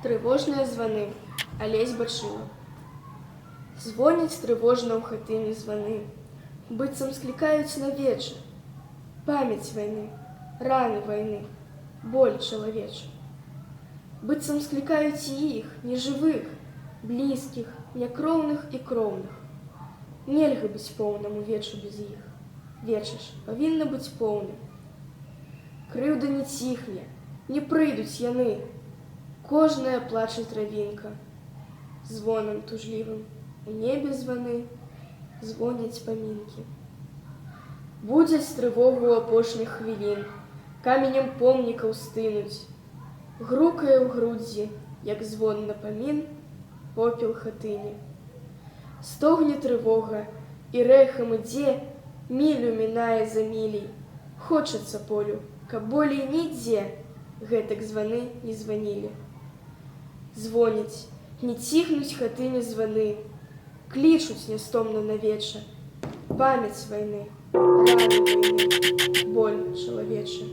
Трывожныя званы, Алесь Бачыла. Звоняць трывожна ў хатыне званы, быццам склікаюць на вечар. Памяць вайны, раны вайны, боль чалавеча. Быццам склікаюць і іх, нежывых, блізкіх, някроўных і кроўных. Нельга быць поўнаму вечу без іх. Веча ж павінна быць поўным. Крыўда не ціхне, не прыйдуць яны. Кожная плача травінка. Звонам тужлівым у небе званы звоняць памінкі. Будзяць трывогу апошніх хвілін, каменем помнікаў стынуць. Грукае ў грудзі, як звон напамін, попел хатыні. Стогне трывога, і рэхам ідзе, мілю мінае за мілей. Хочацца полю, каб болей нідзе гэтак званы не званілі. Звоняць, не ціхнуць хатыні званы, клічуць нястомна на веча. Памяць вайны, раны вайны, боль чалавеча.